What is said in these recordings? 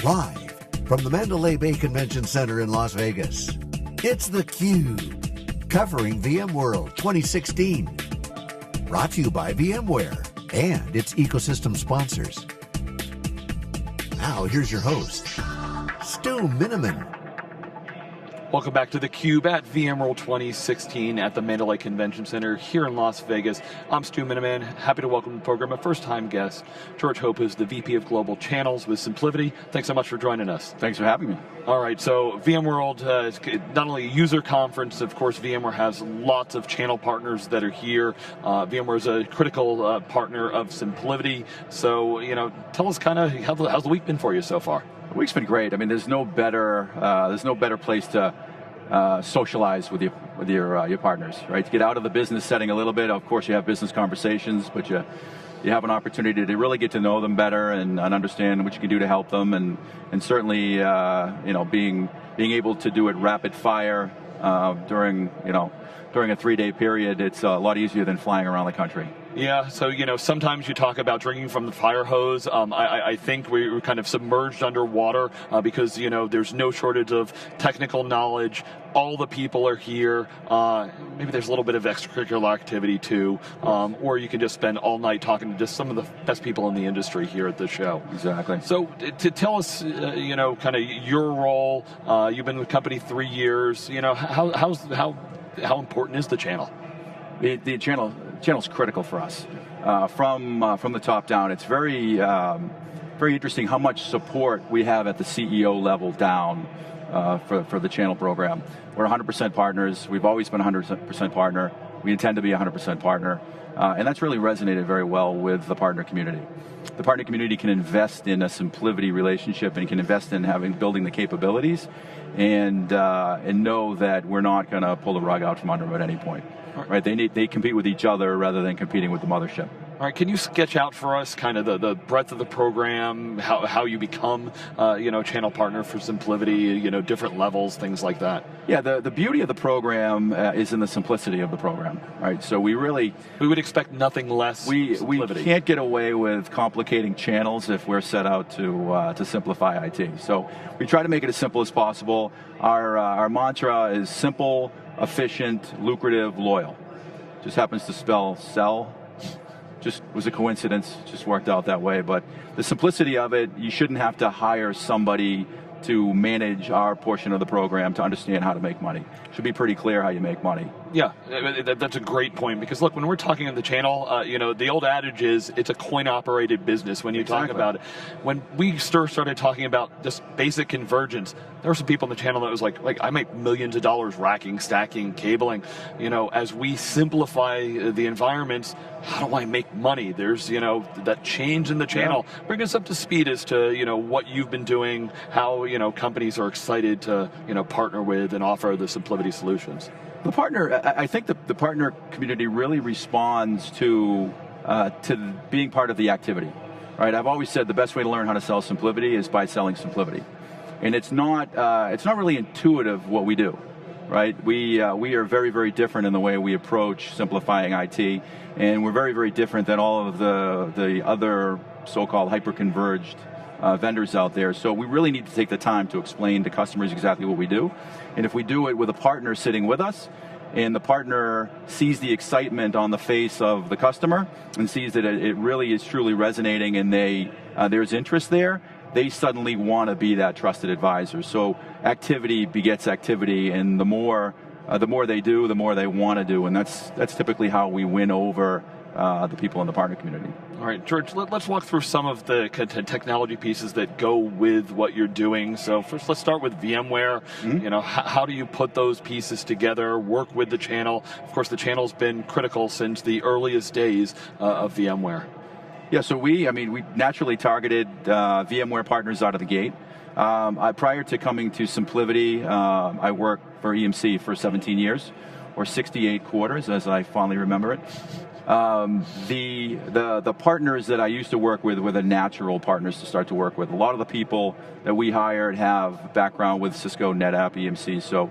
Live from the Mandalay Bay Convention Center in Las Vegas, it's theCUBE, covering VMworld 2016. Brought to you by VMware and its ecosystem sponsors. Now here's your host, Stu Miniman. Welcome back to theCUBE at VMworld 2016 at the Mandalay Convention Center here in Las Vegas. I'm Stu Miniman, happy to welcome to the program a first-time guest, George Hope, who's the VP of Global Channels with SimpliVity. Thanks so much for joining us. Thanks for having me. All right, so VMworld is not only a user conference, of course, VMware has lots of channel partners that are here. VMware is a critical partner of SimpliVity. So, tell us kind of how's the week been for you so far? The week's been great. I mean, there's no better place to socialize with your partners, right? To get out of the business setting a little bit. Of course, you have business conversations, but you have an opportunity to really get to know them better and understand what you can do to help them, and certainly being able to do it rapid fire during a 3-day period. It's a lot easier than flying around the country. Yeah, so sometimes you talk about drinking from the fire hose. I think we're kind of submerged underwater because there's no shortage of technical knowledge. All the people are here. Maybe there's a little bit of extracurricular activity too, or you can just spend all night talking to just some of the best people in the industry here at the show. Exactly. So to tell us, kind of your role. You've been with the company 3 years. How important is the channel? The channel's critical for us. From the top down, it's very interesting how much support we have at the CEO level down for the channel program. We're 100% partners. We've always been 100% partner. We intend to be 100% partner. And that's really resonated very well with the partner community. The partner community can invest in a SimpliVity relationship and can invest in building the capabilities and know that we're not going to pull the rug out from under them at any point. Right? They compete with each other rather than competing with the mothership. All right, can you sketch out for us kind of the breadth of the program, how you become channel partner for SimpliVity, different levels, things like that? Yeah, the beauty of the program is in the simplicity of the program, right? So we would expect nothing less. We can't get away with complicating channels if we're set out to simplify IT. So we try to make it as simple as possible. Our mantra is simple, efficient, lucrative, loyal. Just happens to spell sell. Just was a coincidence, just worked out that way. But the simplicity of it, you shouldn't have to hire somebody to manage our portion of the program to understand how to make money. It should be pretty clear how you make money. Yeah, that's a great point, because look, when we're talking on the channel, the old adage is it's a coin-operated business when you talk about it. When we started talking about just basic convergence, there were some people on the channel that was like I make millions of dollars racking, stacking, cabling. As we simplify the environments, how do I make money? There's, that change in the channel. Yeah. Bring us up to speed as to, what you've been doing, how, companies are excited to, partner with and offer the SimpliVity solutions. I think the partner community really responds to being part of the activity, right? I've always said the best way to learn how to sell SimpliVity is by selling SimpliVity, and it's not really intuitive what we do, right? We are very, very different in the way we approach simplifying IT, and we're very, very different than all of the other so-called hyper-converged vendors out there. So we really need to take the time to explain to customers exactly what we do. And if we do it with a partner sitting with us, and the partner sees the excitement on the face of the customer and sees that it really is truly resonating and there's interest there, they suddenly want to be that trusted advisor. So activity begets activity, and the more they do, the more they want to do, and that's typically how we win over the people in the partner community. All right, George, let's walk through some of the technology pieces that go with what you're doing. So first, let's start with VMware. Mm-hmm. How do you put those pieces together, work with the channel? Of course, the channel's been critical since the earliest days of VMware. Yeah, so we naturally targeted VMware partners out of the gate. Prior to coming to SimpliVity, I worked for EMC for 17 years, or 68 quarters, as I fondly remember it. The partners that I used to work with were the natural partners to start to work with. A lot of the people that we hired have background with Cisco, NetApp, EMC, so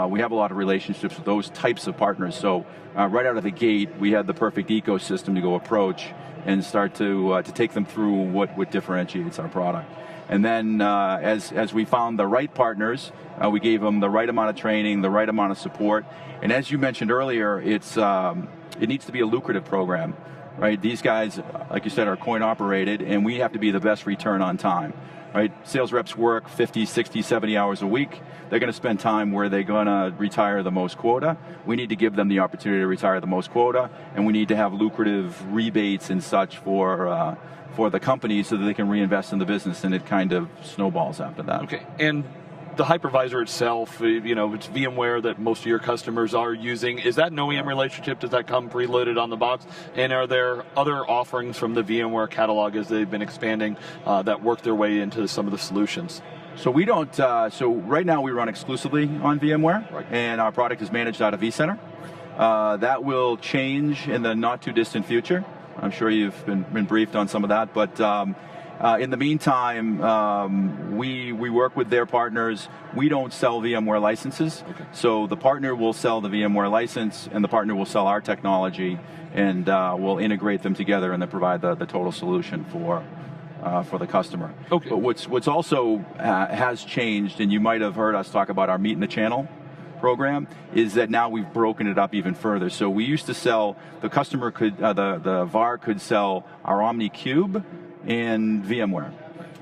we have a lot of relationships with those types of partners. So right out of the gate, we had the perfect ecosystem to go approach and start to take them through what differentiates our product. And then as we found the right partners, we gave them the right amount of training, the right amount of support. And as you mentioned earlier, it needs to be a lucrative program, right? These guys, like you said, are coin operated, and we have to be the best return on time, right? Sales reps work 50, 60, 70 hours a week. They're going to spend time where they're going to retire the most quota. We need to give them the opportunity to retire the most quota, and we need to have lucrative rebates and such for the company so that they can reinvest in the business, and it kind of snowballs after that. Okay, and the hypervisor itself, it's VMware that most of your customers are using. Is that an OEM relationship? Does that come preloaded on the box? And are there other offerings from the VMware catalog as they've been expanding that work their way into some of the solutions? So we don't. So right now we run exclusively on VMware, right, and our product is managed out of vCenter. That will change in the not too distant future. I'm sure you've been briefed on some of that, but in the meantime, we work with their partners. We don't sell VMware licenses, okay. So the partner will sell the VMware license, and the partner will sell our technology, and we'll integrate them together and then provide the total solution for the customer. Okay. But what's also has changed, and you might have heard us talk about our Meet in the Channel program, is that now we've broken it up even further. So we used to sell, the customer could, the VAR could sell our OmniCube and VMware.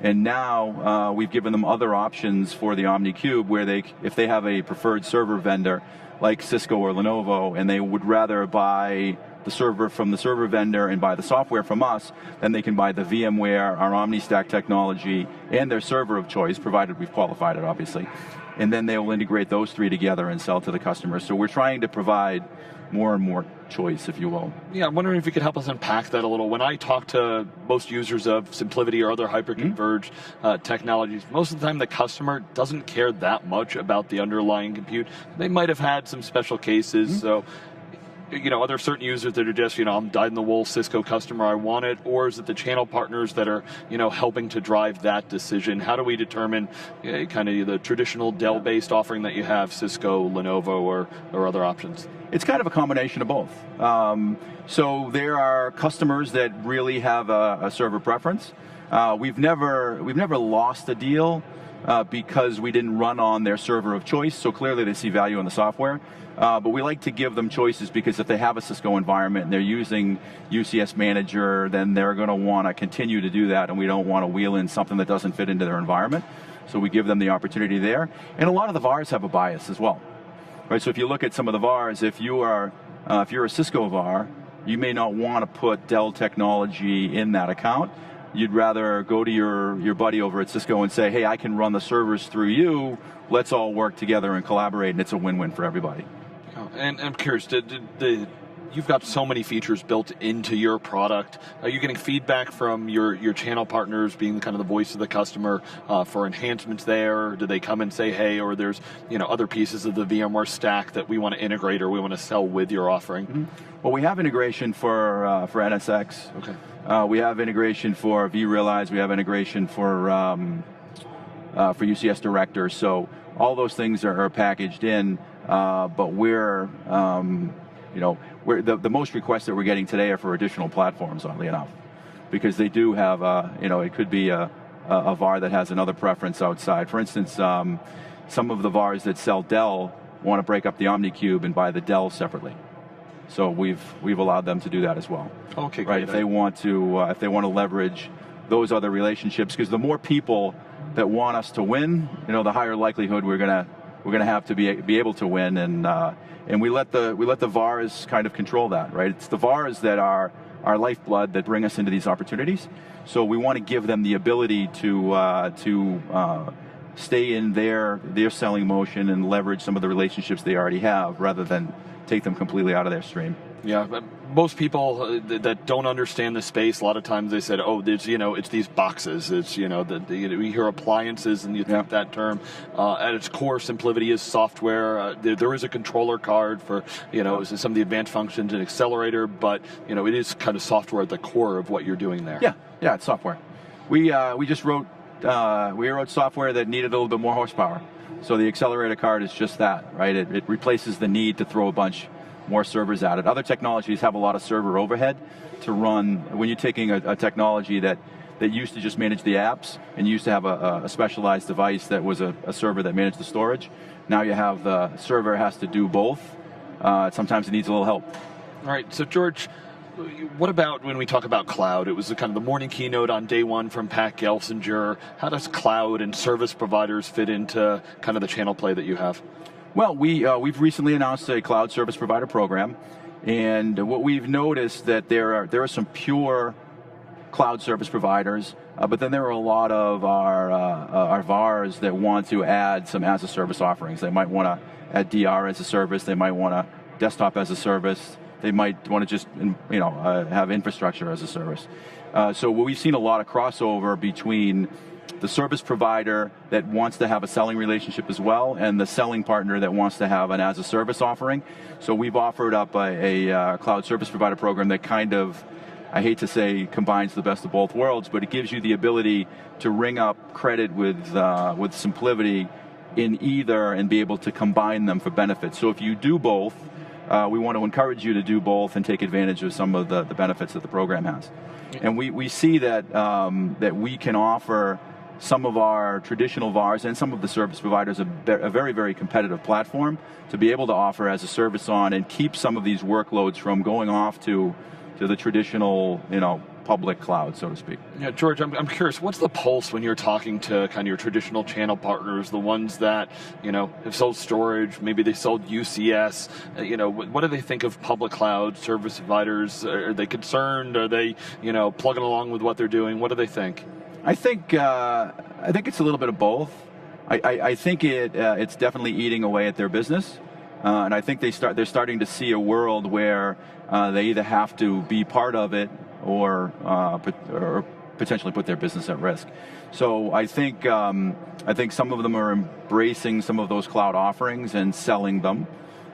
And now we've given them other options for the OmniCube where if they have a preferred server vendor like Cisco or Lenovo, and they would rather buy the server from the server vendor and buy the software from us, then they can buy the VMware, our OmniStack technology, and their server of choice, provided we've qualified it, obviously. And then they will integrate those three together and sell to the customer. So we're trying to provide more and more choice, if you will. Yeah, I'm wondering if you could help us unpack that a little. When I talk to most users of SimpliVity or other hyper-converged technologies, most of the time the customer doesn't care that much about the underlying compute. They might have had some special cases, so are there certain users that are just, I'm dyed-in-the-wool Cisco customer, I want it, or is it the channel partners that are, helping to drive that decision? How do we determine kind of the traditional Dell-based offering that you have, Cisco, Lenovo, or other options? It's kind of a combination of both. So there are customers that really have a server preference. We've never lost a deal because we didn't run on their server of choice, so clearly they see value in the software. But we like to give them choices because if they have a Cisco environment and they're using UCS Manager, then they're going to want to continue to do that, and we don't want to wheel in something that doesn't fit into their environment. So we give them the opportunity there. And a lot of the VARs have a bias as well. Right, so if you look at some of the VARs, if you're a Cisco VAR, you may not want to put Dell technology in that account. You'd rather go to your buddy over at Cisco and say, hey, I can run the servers through you. Let's all work together and collaborate, and it's a win-win for everybody. And I'm curious, you've got so many features built into your product. Are you getting feedback from your channel partners, being kind of the voice of the customer, for enhancements there? Do they come and say, hey, or there's other pieces of the VMware stack that we want to integrate or we want to sell with your offering? Mm-hmm. Well, we have integration for NSX. Okay. We have integration for vRealize. We have integration for UCS Director. So all those things are packaged in. But we're the most requests that we're getting today are for additional platforms, oddly enough, because they do have it could be a VAR that has another preference outside. For instance, some of the VARs that sell Dell want to break up the OmniCube and buy the Dell separately. So we've allowed them to do that as well. Okay, right. Great. If they want to leverage those other relationships, because the more people that want us to win, the higher likelihood we're gonna have to be able to win, and we let the VARs kind of control that, right? It's the VARs that are our lifeblood that bring us into these opportunities. So we want to give them the ability to stay in their selling motion and leverage some of the relationships they already have, rather than take them completely out of their stream. Yeah, most people that don't understand the space, a lot of times they said, "Oh, there's it's these boxes." It's we hear appliances, and you think that term. At its core, SimpliVity is software. There is a controller card for some of the advanced functions and accelerator, but it is kind of software at the core of what you're doing there. Yeah, it's software. We just wrote software that needed a little bit more horsepower. So the accelerator card is just that, right? It replaces the need to throw a bunch more servers at it. Other technologies have a lot of server overhead to run. When you're taking a technology that that used to just manage the apps and used to have a specialized device that was a server that managed the storage. Now you have the server has to do both. Sometimes it needs a little help. All right, so George, what about when we talk about cloud? It was kind of the morning keynote on day one from Pat Gelsinger. How does cloud and service providers fit into kind of the channel play that you have? Well, we've recently announced a cloud service provider program, and what we've noticed that there are some pure cloud service providers, but then there are a lot of our VARs that want to add some as a service offerings. They might want to add DR as a service. They might want to desktop as a service. They might want to just have infrastructure as a service. So we've seen a lot of crossover between the service provider that wants to have a selling relationship as well, and the selling partner that wants to have an as-a-service offering. So we've offered up a cloud service provider program that kind of, I hate to say, combines the best of both worlds, but it gives you the ability to ring up credit with SimpliVity in either and be able to combine them for benefits. So if you do both, we want to encourage you to do both and take advantage of some of the benefits that the program has. And we see that that we can offer some of our traditional VARs and some of the service providers a very, very competitive platform to be able to offer as a service on and keep some of these workloads from going off to the traditional, public cloud, so to speak. Yeah, George, I'm curious, what's the pulse when you're talking to kind of your traditional channel partners, the ones that, have sold storage, maybe they sold UCS, what do they think of public cloud service providers? Are they concerned? Are they, plugging along with what they're doing? What do they think? I think it's a little bit of both. I think it's definitely eating away at their business, and I think they're starting to see a world where they either have to be part of it or potentially put their business at risk. So I think some of them are embracing some of those cloud offerings and selling them.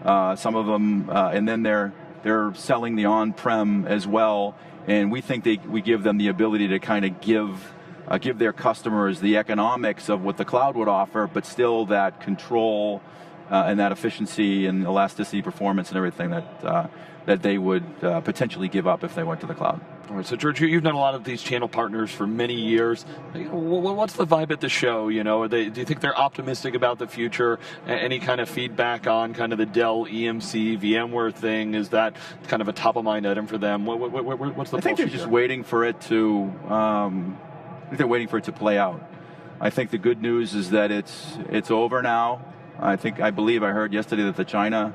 Some of them, and then they're selling the on-prem as well. And we think we give them the ability to kind of give their customers the economics of what the cloud would offer, but still that control and that efficiency and elasticity, performance, and everything that they would potentially give up if they went to the cloud. All right, so George, you've done a lot of these channel partners for many years. What's the vibe at the show? Do you think they're optimistic about the future? Any kind of feedback on kind of the Dell EMC VMware thing? Is that kind of a top of mind item for them? What's the? I think they're just waiting for it to. They're waiting for it to play out. I think the good news is that it's over now. I believe I heard yesterday that the China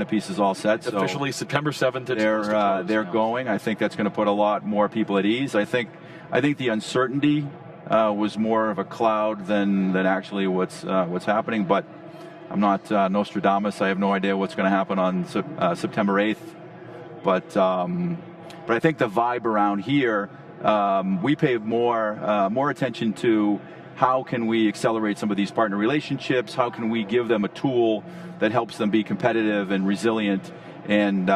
piece is all set. So officially September 7th. They're going. I think that's going to put a lot more people at ease. I think the uncertainty was more of a cloud than actually what's happening. But I'm not Nostradamus. I have no idea what's going to happen on September 8th. But I think the vibe around here, we pay more attention to how can we accelerate some of these partner relationships? How can we give them a tool that helps them be competitive and resilient? And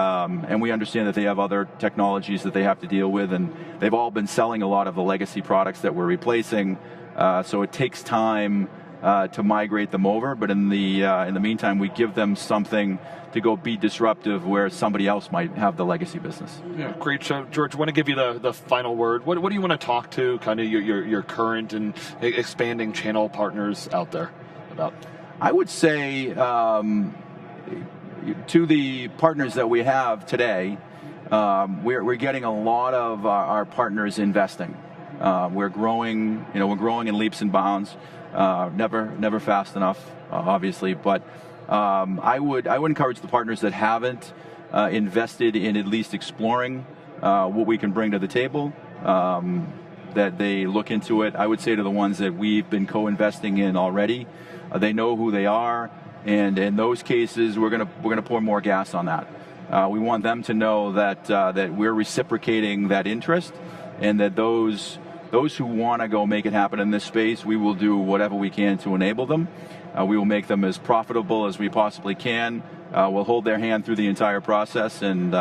we understand that they have other technologies that they have to deal with, and they've all been selling a lot of the legacy products that we're replacing. So it takes time to migrate them over, but in the meantime, we give them something to go be disruptive where somebody else might have the legacy business. Yeah, great. So, George, I want to give you the final word. What do you want to talk to kind of your current and expanding channel partners out there about? I would say to the partners that we have today, we're getting a lot of our partners investing. We're growing. We're growing in leaps and bounds. Never fast enough, obviously, but I would encourage the partners that haven't invested in at least exploring what we can bring to the table, that they look into it. I would say to the ones that we've been co-investing in already, they know who they are, and in those cases, we're gonna pour more gas on that. We want them to know that we're reciprocating that interest, and that those who want to go make it happen in this space, we will do whatever we can to enable them. We will make them as profitable as we possibly can. We'll hold their hand through the entire process and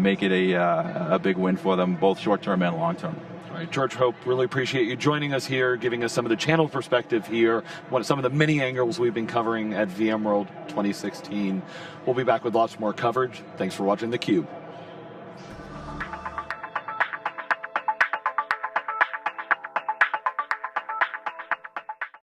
make it a big win for them, both short term and long term. All right, George Hope, really appreciate you joining us here, giving us some of the channel perspective here, some of the many angles we've been covering at VMworld 2016. We'll be back with lots more coverage. Thanks for watching theCUBE.